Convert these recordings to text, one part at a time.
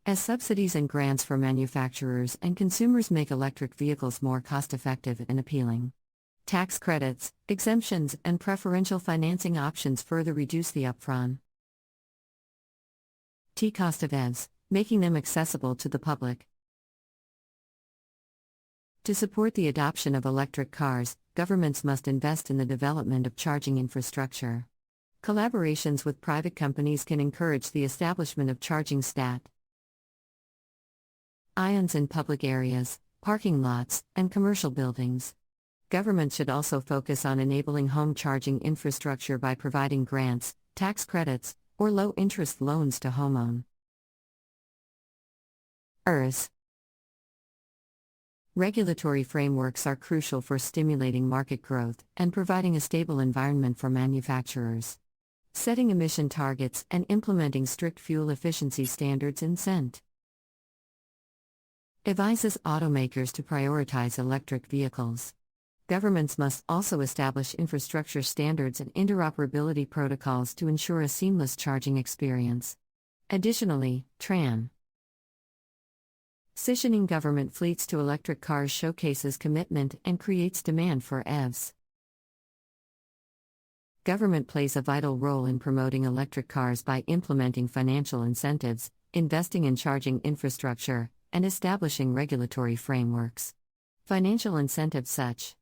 As subsidies and grants for manufacturers and consumers make electric vehicles more cost-effective and appealing. Tax credits, exemptions, and preferential financing options further reduce the upfront cost of EVs, making them accessible to the public. To support the adoption of electric cars, governments must invest in the development of charging infrastructure. Collaborations with private companies can encourage the establishment of charging stations in public areas, parking lots, and commercial buildings. Government should also focus on enabling home charging infrastructure by providing grants, tax credits, or low-interest loans to homeowners. Regulatory frameworks are crucial for stimulating market growth and providing a stable environment for manufacturers. Setting emission targets and implementing strict fuel efficiency standards advises automakers to prioritize electric vehicles. Governments must also establish infrastructure standards and interoperability protocols to ensure a seamless charging experience. Additionally, transitioning government fleets to electric cars showcases commitment and creates demand for EVs. Government plays a vital role in promoting electric cars by implementing financial incentives, investing in charging infrastructure, and establishing regulatory frameworks. Financial incentives such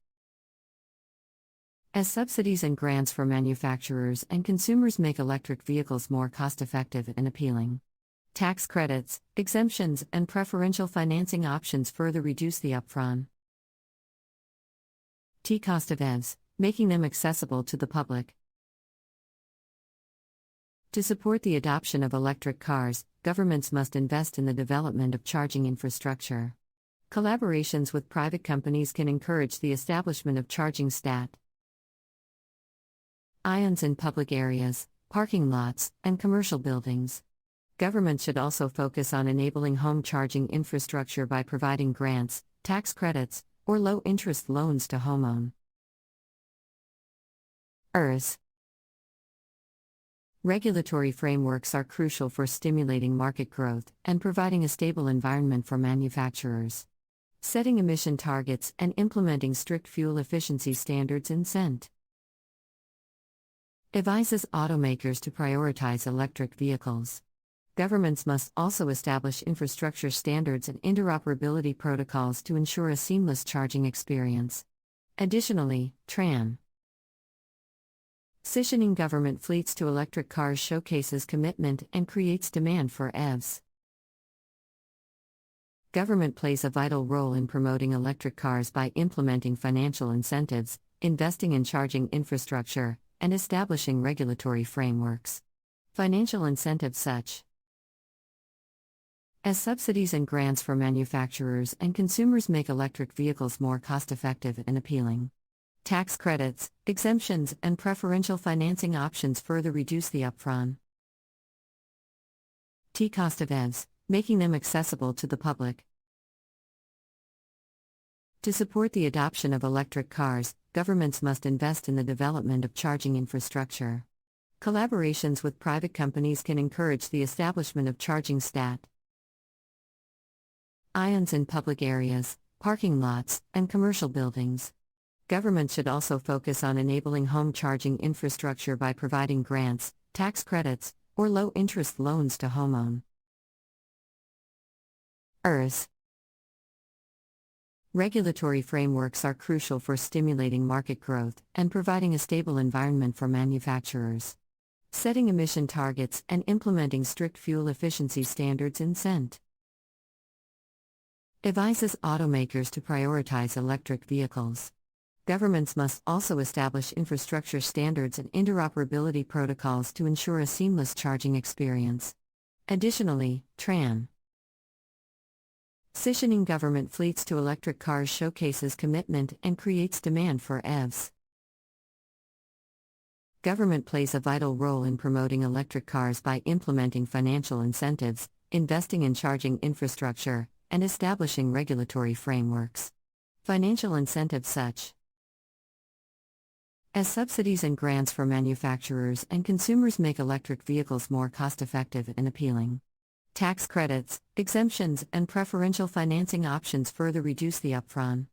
as subsidies and grants for manufacturers and consumers make electric vehicles more cost-effective and appealing. Tax credits, exemptions, and preferential financing options further reduce the upfront cost of EVs, making them accessible to the public. To support the adoption of electric cars, governments must invest in the development of charging infrastructure. Collaborations with private companies can encourage the establishment of charging stations in public areas, parking lots, and commercial buildings. Government should also focus on enabling home charging infrastructure by providing grants, tax credits, or low-interest loans to homeowners. Regulatory frameworks are crucial for stimulating market growth and providing a stable environment for manufacturers. Setting emission targets and implementing strict fuel efficiency standards advises automakers to prioritize electric vehicles. Governments must also establish infrastructure standards and interoperability protocols to ensure a seamless charging experience. Additionally, transitioning government fleets to electric cars showcases commitment and creates demand for EVs. Government plays a vital role in promoting electric cars by implementing financial incentives, investing in charging infrastructure, and establishing regulatory frameworks. Financial incentives such as subsidies and grants for manufacturers and consumers make electric vehicles more cost-effective and appealing. Tax credits, exemptions, and preferential financing options further reduce the upfront cost of EVs, making them accessible to the public. To support the adoption of electric cars, governments must invest in the development of charging infrastructure. Collaborations with private companies can encourage the establishment of charging stations in public areas, parking lots, and commercial buildings. Government should also focus on enabling home charging infrastructure by providing grants, tax credits, or low-interest loans to homeowners. Regulatory frameworks are crucial for stimulating market growth and providing a stable environment for manufacturers. Setting emission targets and implementing strict fuel efficiency standards advises automakers to prioritize electric vehicles. Governments must also establish infrastructure standards and interoperability protocols to ensure a seamless charging experience. Additionally, transitioning government fleets to electric cars showcases commitment and creates demand for EVs. Government plays a vital role in promoting electric cars by implementing financial incentives, investing in charging infrastructure, and establishing regulatory frameworks. Financial incentives such as subsidies and grants for manufacturers and consumers make electric vehicles more cost-effective and appealing. Tax credits, exemptions, and preferential financing options further reduce the upfront.